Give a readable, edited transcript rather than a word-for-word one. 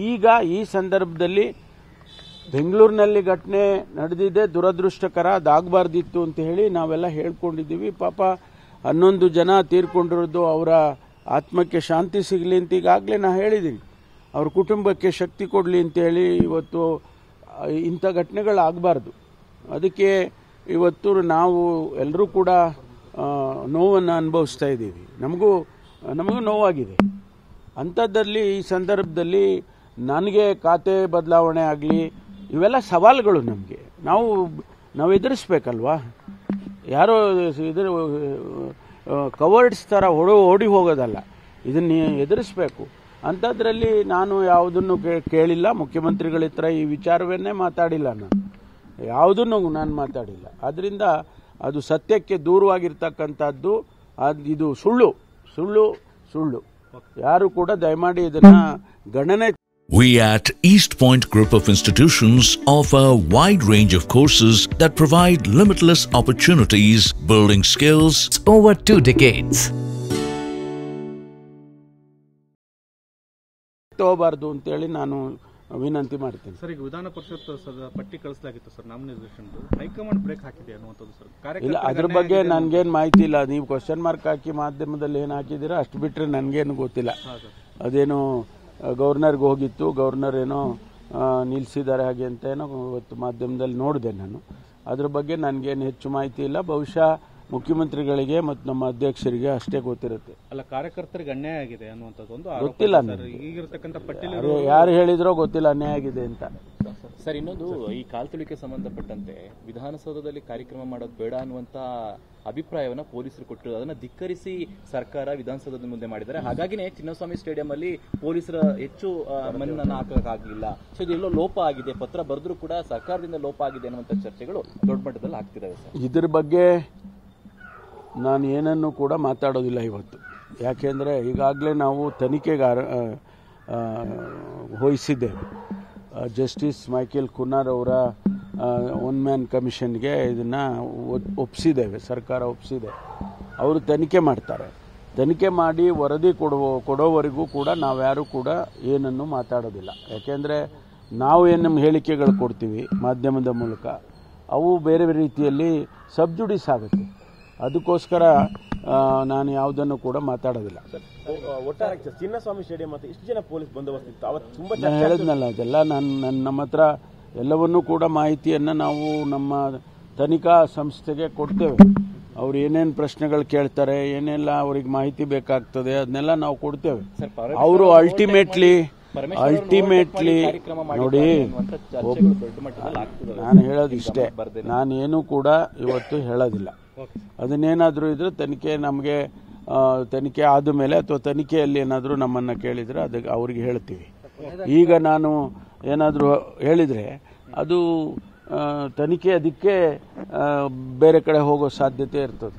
ಈಗ ಈ ಸಂದರ್ಭದಲ್ಲಿ ಬೆಂಗಳೂರಿನಲ್ಲಿ ಘಟನೆ ನಡೆದಿದೆ, ದುರದೃಷ್ಟಕರ, ಅದಾಗಬಾರ್ದಿತ್ತು ಅಂತ ಹೇಳಿ ನಾವೆಲ್ಲ ಹೇಳ್ಕೊಂಡಿದ್ದೀವಿ. ಪಾಪ 11 ಜನ ತೀರ್ಕೊಂಡಿರೋದು ಅವರ ಆತ್ಮಕ್ಕೆ ಶಾಂತಿ ಸಿಗಲಿ ಅಂತ ಈಗಾಗಲೇ ನಾನು ಹೇಳಿದ್ದೀನಿ. ಅವ್ರ ಕುಟುಂಬಕ್ಕೆ ಶಕ್ತಿ ಕೊಡಲಿ ಅಂತೇಳಿ ಇವತ್ತು ಇಂಥ ಘಟನೆಗಳಾಗಬಾರ್ದು. ಅದಕ್ಕೆ ಇವತ್ತು ನಾವು ಎಲ್ಲರೂ ಕೂಡ ನೋವನ್ನು ಅನುಭವಿಸ್ತಾ ಇದ್ದೀವಿ. ನಮಗೂ ನೋವಾಗಿದೆ. ಅಂಥದ್ದಲ್ಲಿ ಈ ಸಂದರ್ಭದಲ್ಲಿ ನನಗೆ ಖಾತೆ ಬದಲಾವಣೆ ಆಗಲಿ, ಇವೆಲ್ಲ ಸವಾಲುಗಳು. ನಮಗೆ ನಾವು ಎದುರಿಸ್ಬೇಕಲ್ವಾ? ಯಾರೋ ಕವರ್ಡ್ಸ್ ಥರ ಓಡಿ ಹೋಗೋದಲ್ಲ, ಇದನ್ನು ಎದುರಿಸ್ಬೇಕು. ಅಂಥದ್ರಲ್ಲಿ ನಾನು ಯಾವುದನ್ನು ಕೇಳಿಲ್ಲ, ಮುಖ್ಯಮಂತ್ರಿಗಳ ಹತ್ರ ಈ ವಿಚಾರವನ್ನೇ ಮಾತಾಡಿಲ್ಲ, ಯಾವುದನ್ನು ನಾನು ಮಾತಾಡಿಲ್ಲ. ಆದ್ದರಿಂದ ಅದು ಸತ್ಯಕ್ಕೆ ದೂರವಾಗಿರ್ತಕ್ಕಂಥದ್ದು. ಇದು ಸುಳ್ಳು. ಯಾರು ಕೂಡ ದಯಮಾಡಿ ಇದನ್ನ ಗಣನೆ. We at East Point Group of Institutions offer a wide range of courses that provide limitless opportunities, building skills over 2 decades. ತಗೋಬಾರ್ದು ಅಂತೇಳಿ ನಾನು ವಿನಂತಿ ಮಾಡ್ತೀನಿ. ಸರ್, ಈಗ ವಿಧಾನ ಪರಿಷತ್ ಪಟ್ಟಿ ಕಳಿಸಲಾಗಿತ್ತು ಸರ್, ನಾಮಿನೇಷನ್ ಹೈಕಮಾಂಡ್ ಬ್ರೇಕ್ ಹಾಕಿದೆ ಅನ್ನುವಂಥದ್ದು ಸರ್. ಇಲ್ಲ, ಅದ್ರ ಬಗ್ಗೆ ನನಗೇನು ಮಾಹಿತಿ ಇಲ್ಲ. ನೀವು ಕ್ವಶನ್ ಮಾರ್ಕ್ ಹಾಕಿ ಮಾಧ್ಯಮದಲ್ಲಿ ಏನು ಹಾಕಿದ್ದೀರಾ ಅಷ್ಟು ಬಿಟ್ಟರೆ ನನಗೇನು ಗೊತ್ತಿಲ್ಲ. ಅದೇನೋ ಗವರ್ನರ್ಗೆ ಹೋಗಿತ್ತು, ಗವರ್ನರ್ ಏನೋ ನಿಲ್ಲಿಸಿದ್ದಾರೆ ಹಾಗೆ ಅಂತ ಏನೋ ಇವತ್ತು ಮಾಧ್ಯಮದಲ್ಲಿ ನೋಡಿದೆ ನಾನು. ಅದ್ರ ಬಗ್ಗೆ ನನಗೇನು ಹೆಚ್ಚು ಮಾಹಿತಿ ಇಲ್ಲ. ಬಹುಶಃ ಮುಖ್ಯಮಂತ್ರಿಗಳಿಗೆ ಮತ್ತು ನಮ್ಮ ಅಧ್ಯಕ್ಷರಿಗೆ ಅಷ್ಟೇ ಗೊತ್ತಿರುತ್ತೆ. ಅಲ್ಲ, ಕಾರ್ಯಕರ್ತರಿಗೆ ಅನ್ಯಾಯ ಆಗಿದೆ ಅನ್ನುವಂಥದ್ದು ಒಂದು ಗೊತ್ತಿಲ್ಲ. ಈಗಿರತಕ್ಕಂಥ ಪಟ್ಟಿಲಿ ಯಾರು ಹೇಳಿದ್ರೋ ಗೊತ್ತಿಲ್ಲ ಅನ್ಯಾಯ ಆಗಿದೆ ಅಂತ. ಸರ್, ಇನ್ನೊಂದು ಈ ಕಾಲ್ತುಳಿಕೆ ಸಂಬಂಧಪಟ್ಟಂತೆ ವಿಧಾನಸೌಧದಲ್ಲಿ ಕಾರ್ಯಕ್ರಮ ಮಾಡೋದು ಬೇಡ ಅನ್ನುವಂತ ಅಭಿಪ್ರಾಯವನ್ನ ಪೊಲೀಸರು ಕೊಟ್ಟರು. ಅದನ್ನ ಧಿಕ್ಕರಿಸಿ ಸರ್ಕಾರ ವಿಧಾನಸೌಧದ ಮುಂದೆ ಮಾಡಿದ್ದಾರೆ. ಹಾಗಾಗಿನೇ ಚಿನ್ನಸ್ವಾಮಿ ಸ್ಟೇಡಿಯಂ ಅಲ್ಲಿ ಪೊಲೀಸರ ಹೆಚ್ಚು ಮನ್ನನ್ನು ಹಾಕಕ್ಕಾಗಲಿಲ್ಲ. ಸೊ ಇದೆಲ್ಲೋ ಲೋಪ ಆಗಿದೆ, ಪತ್ರ ಬರೆದ್ರು ಕೂಡ ಸರ್ಕಾರದಿಂದ ಲೋಪ ಆಗಿದೆ ಅನ್ನುವಂಥ ಚರ್ಚೆಗಳು ದೊಡ್ಡ ಮಟ್ಟದಲ್ಲಿ ಆಗ್ತಿದ್ದಾವೆ ಸರ್. ಇದ್ರ ಬಗ್ಗೆ ನಾನು ಏನನ್ನು ಕೂಡ ಮಾತಾಡೋದಿಲ್ಲ ಇವತ್ತು. ಯಾಕೆಂದರೆ ಈಗಾಗಲೇ ನಾವು ತನಿಖೆಗೆ ವಹಿಸಿದ್ದೇವೆ. ಜಸ್ಟಿಸ್ ಮೈಕೇಲ್ ಕುನ್ನಾರ್ ಅವರ 1 ಮ್ಯಾನ್ ಕಮಿಷನ್ಗೆ ಇದನ್ನು ಒಪ್ಪಿಸಿದ್ದೇವೆ, ಸರ್ಕಾರ ಒಪ್ಪಿಸಿದೆ. ಅವರು ತನಿಖೆ ಮಾಡ್ತಾರೆ. ತನಿಖೆ ಮಾಡಿ ವರದಿ ಕೊಡೋವರೆಗೂ ಕೂಡ ನಾವ್ಯಾರೂ ಕೂಡ ಏನನ್ನು ಮಾತಾಡೋದಿಲ್ಲ. ಯಾಕೆಂದರೆ ನಾವು ಏನು ಹೇಳಿಕೆಗಳು ಕೊಡ್ತೀವಿ ಮಾಧ್ಯಮದ ಮೂಲಕ, ಅವು ಬೇರೆ ರೀತಿಯಲ್ಲಿ ಸಬ್ಜುಡಿಸ್ ಆಗುತ್ತೆ. ಅದಕ್ಕೋಸ್ಕರ ನಾನು ಯಾವುದನ್ನು ಕೂಡ ಮಾತಾಡೋದಿಲ್ಲ. ಒಟ್ಟಾರೆ ಚಿನ್ನಸ್ವಾಮಿ ಸ್ಟೇಡಿಯಂ ಮತ್ತು ಇಷ್ಟು ಜನ ಪೊಲೀಸ್ ಬಂದೋಬಸ್ತ್ ಇತ್ತು, ಅವತ್ತು ತುಂಬಾ ನಾನು ಹೇಳಿದ್ನಲ್ಲ, ಅದೆಲ್ಲ ನಮ್ಮ ಹತ್ರ ಎಲ್ಲವನ್ನೂ ಕೂಡ ಮಾಹಿತಿಯನ್ನು ನಾವು ನಮ್ಮ ತನಿಖಾ ಸಂಸ್ಥೆಗೆ ಕೊಡ್ತೇವೆ. ಅವ್ರು ಏನೇನು ಪ್ರಶ್ನೆಗಳು ಕೇಳ್ತಾರೆ, ಏನೆಲ್ಲ ಅವ್ರಿಗೆ ಮಾಹಿತಿ ಬೇಕಾಗ್ತದೆ, ಅದನ್ನೆಲ್ಲ ನಾವು ಕೊಡ್ತೇವೆ. ಅವರು ಅಲ್ಟಿಮೇಟ್ಲಿ ನೋಡಿ, ನಾನು ಹೇಳೋದು ಇಷ್ಟೇ, ನಾನೇನು ಕೂಡ ಇವತ್ತು ಹೇಳೋದಿಲ್ಲ. ಅದನ್ನೇನಾದರೂ ಇದ್ರೆ ನಮಗೆ ತನಿಖೆ ಆದ ಮೇಲೆ ಅಥವಾ ತನಿಖೆಯಲ್ಲಿ ಏನಾದರೂ ನಮ್ಮನ್ನು ಕೇಳಿದರೆ ಅದಕ್ಕೆ ಅವ್ರಿಗೆ ಹೇಳ್ತೀವಿ. ಈಗ ನಾನು ಏನಾದರೂ ಹೇಳಿದರೆ ಅದು ತನಿಖೆ ಅದಕ್ಕೆ ಬೇರೆ ಕಡೆ ಹೋಗೋ ಸಾಧ್ಯತೆ ಇರ್ತದೆ.